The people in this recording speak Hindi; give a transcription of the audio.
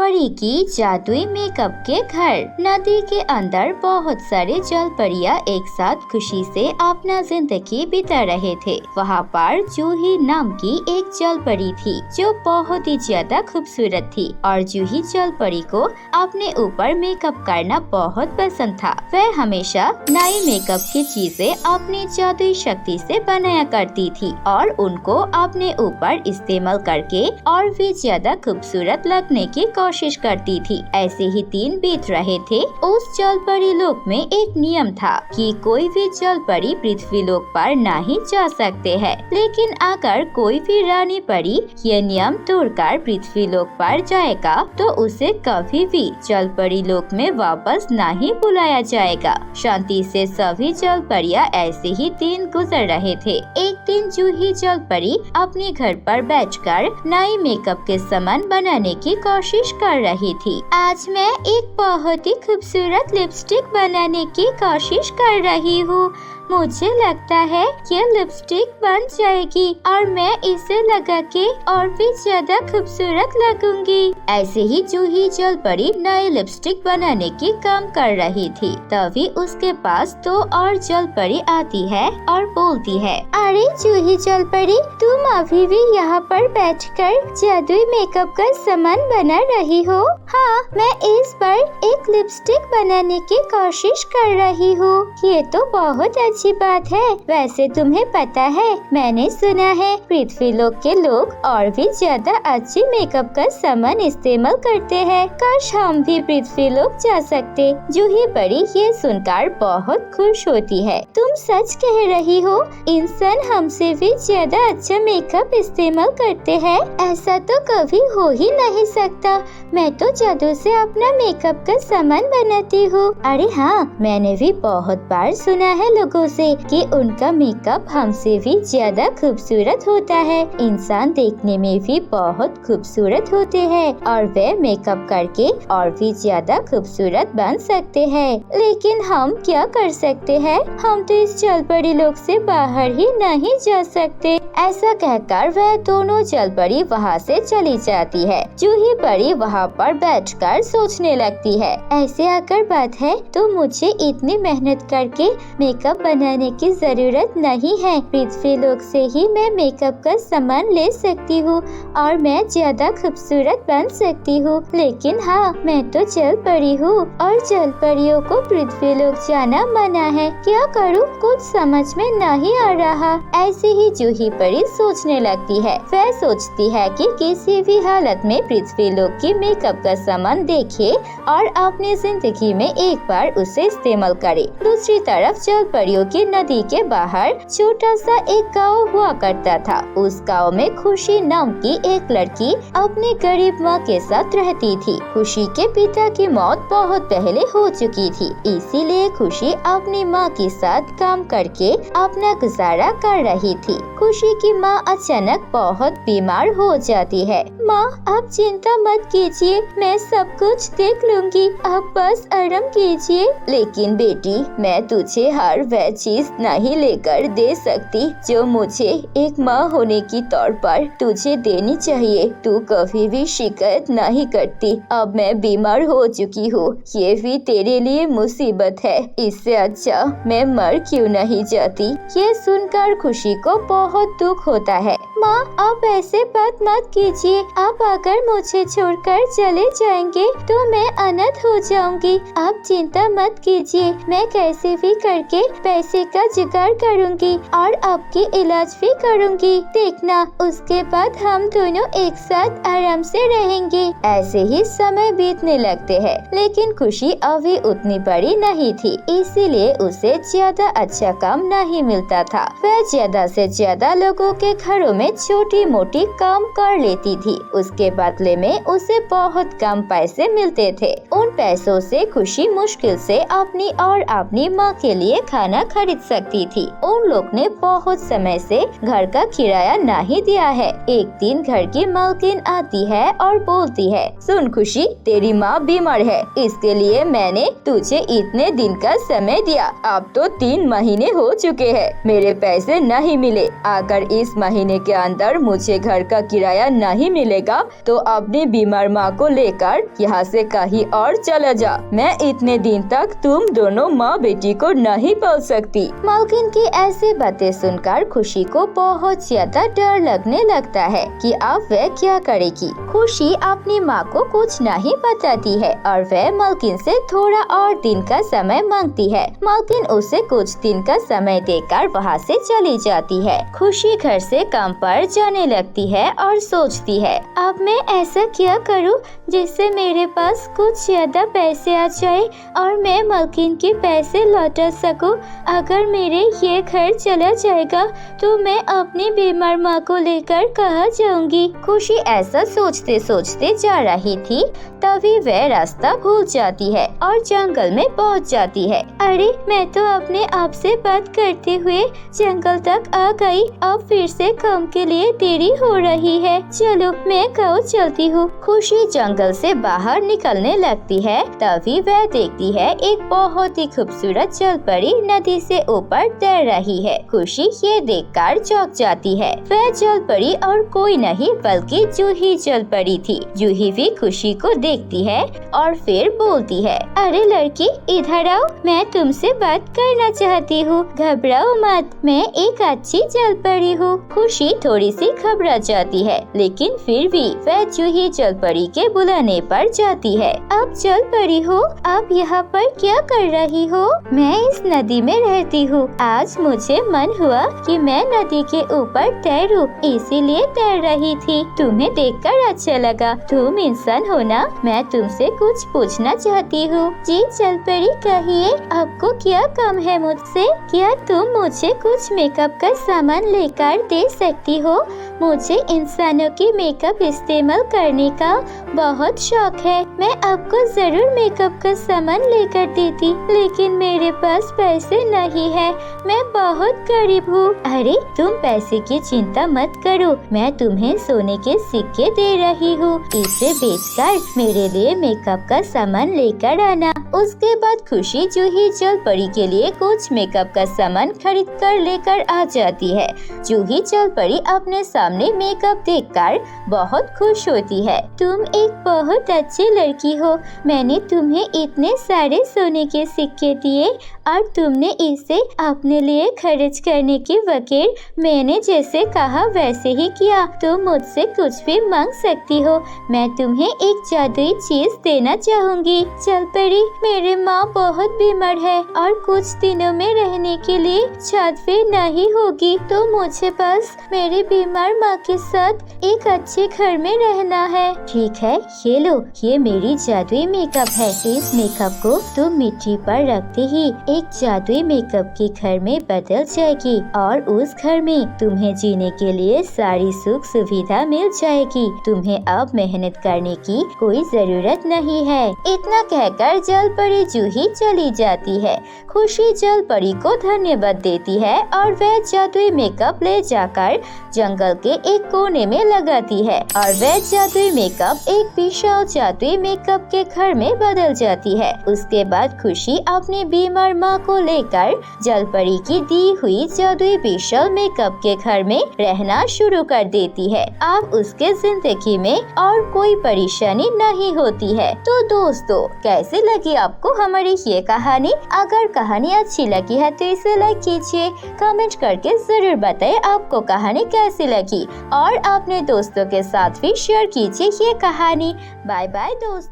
परी की जादुई मेकअप के घर। नदी के अंदर बहुत सारे जल परियां एक साथ खुशी से अपना जिंदगी बिता रहे थे। वहाँ पर जूही नाम की एक जल परी थी जो बहुत ही ज्यादा खूबसूरत थी और जूही जल परी को अपने ऊपर मेकअप करना बहुत पसंद था। वह हमेशा नई मेकअप की चीजें अपनी जादुई शक्ति से बनाया करती थी और उनको अपने ऊपर इस्तेमाल करके और भी ज्यादा खूबसूरत लगने की कोशिश करती थी। ऐसे ही दिन बीत रहे थे। उस जल परी लोक में एक नियम था कि कोई भी जल परी पृथ्वी लोक पर नहीं जा सकते हैं, लेकिन अगर कोई भी रानी परी ये नियम तोड़कर पृथ्वी लोक पर जाएगा तो उसे कभी भी जल परी लोक में वापस नहीं बुलाया जाएगा। शांति से सभी जल परियां ऐसे ही दिन गुजर रहे थे। एक दिन जूही जल परी अपने घर पर बैठकर नई मेकअप के सामान बनाने की कोशिश कर रही थी। आज मैं एक बहुत ही खूबसूरत लिपस्टिक बनाने की कोशिश कर रही हूँ। मुझे लगता है ये लिपस्टिक बन जाएगी और मैं इसे लगा के और भी ज्यादा खूबसूरत लगूंगी। ऐसे ही जूही जल परी नई लिपस्टिक बनाने की काम कर रही थी। तभी उसके पास दो और जल परी आती है और बोलती है, अरे जूही जल परी, तुम अभी भी यहाँ पर बैठकर जादुई मेकअप का सामान बना रही हो? हाँ, मैं इस बार एक लिपस्टिक बनाने की कोशिश कर रही हूँ। ये तो बहुत अच्छी बात है। वैसे तुम्हें पता है, मैंने सुना है पृथ्वी लोक के लोग और भी ज्यादा अच्छी मेकअप का सामान इस्तेमाल करते हैं। काश हम भी पृथ्वी लोक जा सकते। जूही परी ये सुनकर बहुत खुश होती है। तुम सच कह रही हो, इंसान हमसे भी ज्यादा अच्छा मेकअप इस्तेमाल करते हैं। ऐसा तो कभी हो ही नहीं सकता। मैं तो जादू से अपना मेकअप का सामान बनाती हूँ। अरे हाँ, मैंने भी बहुत बार सुना है लोगों से कि उनका मेकअप हमसे भी ज्यादा खूबसूरत होता है। इंसान देखने में भी बहुत खूबसूरत होते हैं और वे मेकअप करके और भी ज्यादा खूबसूरत बन सकते हैं। लेकिन हम क्या कर सकते हैं? हम तो इस जल परी लोक से बाहर ही नहीं जा सकते। ऐसा कहकर वह दोनों जल परी वहाँ से चली जाती है। जूही परी वहाँ पर बैठकर सोचने लगती है, ऐसे अगर बात है तो मुझे इतनी मेहनत करके मेकअप बनाने की जरूरत नहीं है। पृथ्वी लोक से ही मैं मेकअप का सामान ले सकती हूँ और मैं ज्यादा खूबसूरत बन सकती हूँ। लेकिन हाँ, मैं तो जल परी हूँ और जल परियों को पृथ्वी लोक जाना मना है। क्या करूँ? कुछ समझ में नहीं आ रहा। ऐसे ही जूही परी सोचने लगती है। वह सोचती है कि किसी भी हालत में पृथ्वी लोक की मेकअप का सामान देखे और अपनी जिंदगी में एक बार उसे इस्तेमाल करे। दूसरी तरफ जल परियों की नदी के बाहर छोटा सा एक गांव हुआ करता था। उस गांव में खुशी नाम की एक लड़की अपनी गरीब माँ के साथ रहती थी। खुशी के पिता की मौत बहुत पहले हो चुकी थी, इसीलिए खुशी अपनी माँ के साथ काम करके अपना गुजारा कर रही थी। खुशी की माँ अचानक बहुत बीमार हो जाती है। माँ, आप चिंता मत कीजिए, मैं सब कुछ देख लूंगी, आप बस आराम कीजिए। लेकिन बेटी, मैं तुझे हर वह चीज नहीं लेकर दे सकती जो मुझे एक माँ होने की तौर पर तुझे देनी चाहिए। तू कभी भी शिकायत नहीं करती। अब मैं बीमार हो चुकी हूँ, ये भी तेरे लिए मुसीबत है। इससे अच्छा मैं मर क्यों नहीं जाती। ये सुनकर खुशी को बहुत दुख होता है। माँ, आप ऐसे बात मत कीजिए। आप अगर मुझे छोड़कर चले जाएंगे तो मैं अनाथ हो जाऊंगी। आप चिंता मत कीजिए, मैं कैसे भी करके पैसे का जुगाड़ करूंगी और आपकी इलाज भी करूंगी। देखना, उसके बाद हम दोनों एक साथ आराम से रहेंगे। ऐसे ही समय बीतने लगते हैं, लेकिन खुशी अभी उतनी बड़ी नहीं थी, इसीलिए उसे ज्यादा अच्छा काम नहीं मिलता था। वह ज्यादा से ज्यादा लोगों के घरों में छोटी मोटी काम कर लेती थी। उसके बदले में उसे बहुत कम पैसे मिलते थे। उन पैसों से खुशी मुश्किल से अपनी और अपनी माँ के लिए खाना खरीद सकती थी। उन लोग ने बहुत समय से घर का किराया नहीं दिया है। एक दिन घर की मालकिन आती है और बोलती है, सुन खुशी, तेरी माँ बीमार है, इसके लिए मैंने तुझे इतने दिन का समय दिया। अब तो 3 महीने हो चुके हैं, मेरे पैसे नहीं मिले। अगर इस महीने के अंदर मुझे घर का किराया नहीं मिलेगा तो अपनी बीमार माँ को लेकर यहाँ से कहीं और चला जा। मैं इतने दिन तक तुम दोनों माँ बेटी को नहीं पाल सकती। मालकिन की ऐसी बातें सुनकर खुशी को बहुत ज्यादा डर लगने लगता है कि अब वह क्या करेगी। खुशी अपनी माँ को कुछ नहीं बताती है और वह मालकिन से थोड़ा और दिन का समय मांगती है। मालकिन उसे कुछ दिन का समय देकर वहाँ से चली जाती है। खुशी घर से काम पर जाने लगती है और सोचती है, अब मैं ऐसा क्या करूँ जिससे मेरे पास कुछ ज्यादा पैसे आ जाए और मैं मालकिन के पैसे लौटा सकूं। अगर मेरे ये घर चला जाएगा तो मैं अपनी बीमार माँ को लेकर कहाँ जाऊंगी। खुशी ऐसा सोचते सोचते जा रही थी, तभी वह रास्ता भूल जाती है और जंगल में पहुँच जाती है। अरे, मैं तो अपने आप से बात करते हुए जंगल तक आ गई। अब फिर से काम के लिए देरी हो रही है। चलो, मैं गाँव चलती हूँ। खुशी जंगल से बाहर निकलने लगती है, तभी वह देखती है एक बहुत ही खूबसूरत जलपरी नदी से ऊपर तैर रही है। खुशी ये देखकर चौंक जाती है। वह जलपरी और कोई नहीं बल्कि जूही जलपरी थी। जूही भी खुशी को देखती है और फिर बोलती है, अरे लड़की, इधर आओ, मैं तुमसे बात करना चाहती हूँ। घबराओ मत, मैं एक अच्छी जलपरी हूँ। खुशी थोड़ी सी घबरा जाती है, लेकिन फिर भी वह जूही जलपरी के बुलाने पर जाती है। अब जलपरी हो, आप यहाँ पर क्या कर रही हो? मैं इस नदी में रहती हूँ। आज मुझे मन हुआ कि मैं नदी के ऊपर तैरूं, इसीलिए तैर रही थी। तुम्हें देखकर अच्छा लगा। तुम इंसान हो ना? मैं तुमसे कुछ पूछना चाहती हूँ। जी जलपरी, कहिए, आपको क्या काम है मुझसे? क्या तुम मुझे कुछ मेकअप का सामान लेकर दे सकती हो? मुझे इंसानों की मेकअप इस्तेमाल करने का बहुत शौक है। मैं आपको जरूर मेकअप का सामान लेकर देती, लेकिन मेरे पास पैसे नहीं है। मैं बहुत गरीब हूँ। अरे, तुम पैसे की चिंता मत करो, मैं तुम्हें सोने के सिक्के दे रही हूँ। इसे बेचकर मेरे लिए मेकअप का सामान लेकर आना। उसके बाद खुशी जूही जलपरी के लिए कुछ मेकअप का सामान खरीद कर लेकर आ जाती है। जूही जलपरी अपने सामने मेकअप देखकर बहुत खुश होती है। तुम एक बहुत अच्छी लड़की हो। मैंने तुम्हें इतने सारे सोने के सिक्के दिए और तुमने इसे अपने लिए खर्च करने के बगैर मैंने जैसे कहा वैसे ही किया। तुम मुझसे कुछ भी मांग सकती हो। मैं तुम्हें एक जादुई चीज देना चाहूँगी। जलपरी, मेरी माँ बहुत बीमार है और कुछ दिनों में रहने के लिए छत भी नहीं होगी, तो मुझे बस मेरी बीमार माँ के साथ एक अच्छे घर में रहना है। ठीक है, ये लो, ये मेरी जादुई मेकअप है। इस मेकअप को तुम मिट्टी पर रखते ही एक जादुई मेकअप के घर में बदल जाएगी और उस घर में तुम्हें जीने के लिए सारी सुख सुविधा मिल जाएगी। तुम्हें अब मेहनत करने की कोई जरूरत नहीं है। इतना कहकर जलपरी जूही चली जाती है। खुशी जलपरी को धन्यवाद देती है और वह जादुई मेकअप ले जाकर जंगल के एक कोने में लगाती है और वह जादुई मेकअप एक विशाल जादुई मेकअप के घर में बदल जाती है। उसके बाद खुशी अपनी बीमार माँ को लेकर जलपरी की दी हुई जादुई विशाल मेकअप के घर में रहना शुरू कर देती है। अब उसके जिंदगी में और कोई परेशानी नहीं होती है। तो दोस्तों, कैसी लगी आपको हमारी ये कहानी? अगर कहानी अच्छी लगी है तो इसे लाइक कीजिए, कमेंट करके जरूर बताएं आपको कहानी कैसी लगी और अपने दोस्तों के साथ भी शेयर कीजिए ये कहानी। बाय बाय दोस्तों।